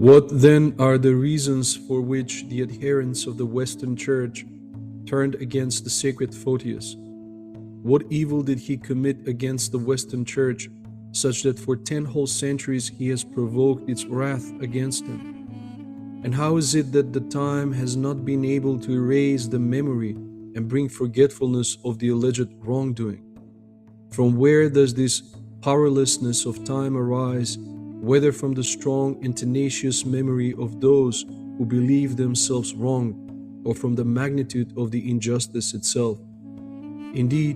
What then are the reasons for which the adherents of the Western Church turned against the sacred Photios? What evil did he commit against the Western Church, such that for 10 whole centuries he has provoked its wrath against him? And how is it that the time has not been able to erase the memory and bring forgetfulness of the alleged wrongdoing? From where does this powerlessness of time arise, whether from the strong and tenacious memory of those who believe themselves wronged, or from the magnitude of the injustice itself? Indeed,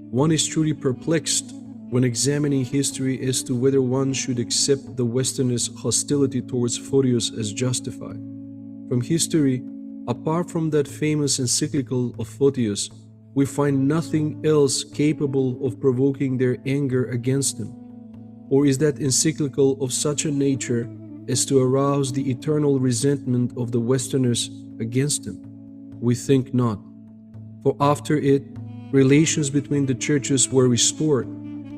one is truly perplexed when examining history as to whether one should accept the Westerners' hostility towards Photios as justified. From history, apart from that famous encyclical of Photios, we find nothing else capable of provoking their anger against him. Or is that encyclical of such a nature as to arouse the eternal resentment of the Westerners against him? We think not. For after it, relations between the churches were restored,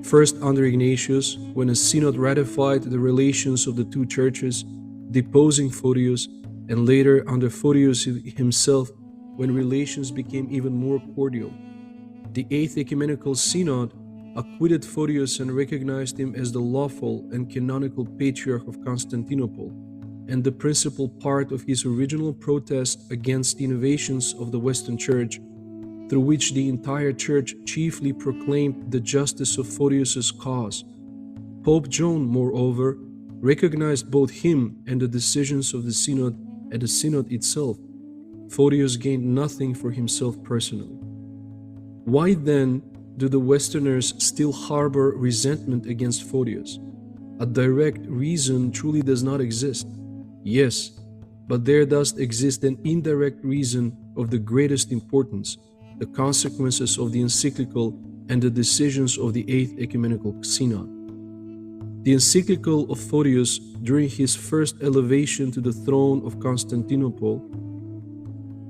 first under Ignatius, when a synod ratified the relations of the two churches, deposing Photios, and later under Photios himself, when relations became even more cordial. The Eighth Ecumenical Synod acquitted Photios and recognized him as the lawful and canonical Patriarch of Constantinople, and the principal part of his original protest against the innovations of the Western Church, through which the entire Church chiefly proclaimed the justice of Photios' cause. Pope John, moreover, recognized both him and the decisions of the Synod and the Synod itself. Photios gained nothing for himself personally. Why then do the Westerners still harbor resentment against Photios? A direct reason truly does not exist. Yes, but there does exist an indirect reason of the greatest importance: the consequences of the encyclical and the decisions of the Eighth Ecumenical Synod. The encyclical of Photios, during his first elevation to the throne of Constantinople,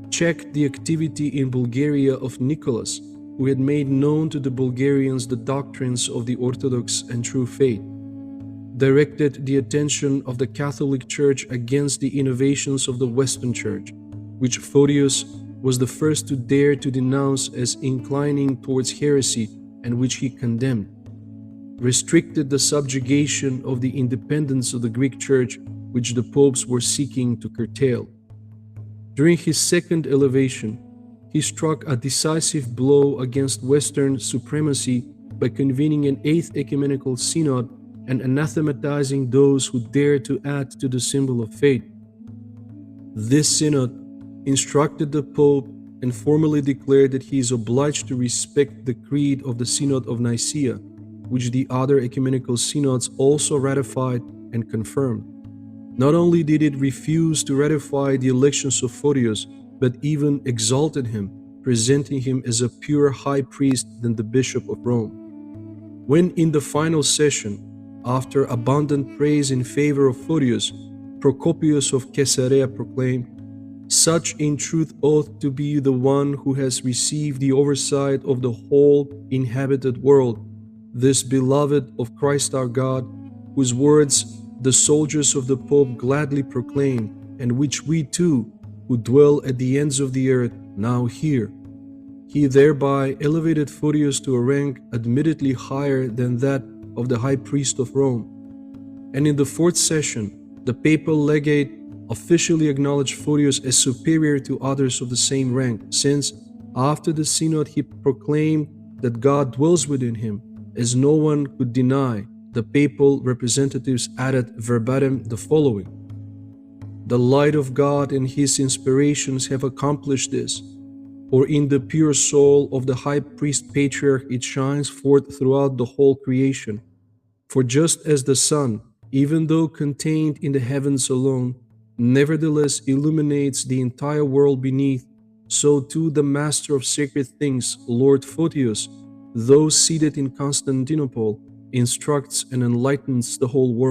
checked the activity in Bulgaria of Nicholas, who had made known to the Bulgarians the doctrines of the Orthodox and true faith, directed the attention of the Catholic Church against the innovations of the Western Church, which Photios was the first to dare to denounce as inclining towards heresy and which he condemned, restricted the subjugation of the independence of the Greek Church, which the popes were seeking to curtail. During his second elevation, he struck a decisive blow against Western supremacy by convening an Eighth Ecumenical Synod and anathematizing those who dared to add to the symbol of faith. This synod instructed the Pope and formally declared that he is obliged to respect the creed of the Synod of Nicaea, which the other ecumenical synods also ratified and confirmed. Not only did it refuse to ratify the elections of Photios, but even exalted him, presenting him as a pure high priest than the Bishop of Rome. When in the final session, after abundant praise in favor of Photios, Procopius of Caesarea proclaimed, "Such in truth ought to be the one who has received the oversight of the whole inhabited world, this beloved of Christ our God, whose words the soldiers of the Pope gladly proclaim, and which we too, who dwell at the ends of the earth, now hear." He thereby elevated Photios to a rank admittedly higher than that of the High Priest of Rome. And in the fourth session, the papal legate officially acknowledged Photios as superior to others of the same rank, since, after the synod, he proclaimed that God dwells within him, as no one could deny. The papal representatives added verbatim the following: "The light of God and his inspirations have accomplished this, for in the pure soul of the high priest patriarch it shines forth throughout the whole creation. For just as the sun, even though contained in the heavens alone, nevertheless illuminates the entire world beneath, so too the master of sacred things, Lord Photios, though seated in Constantinople, instructs and enlightens the whole world."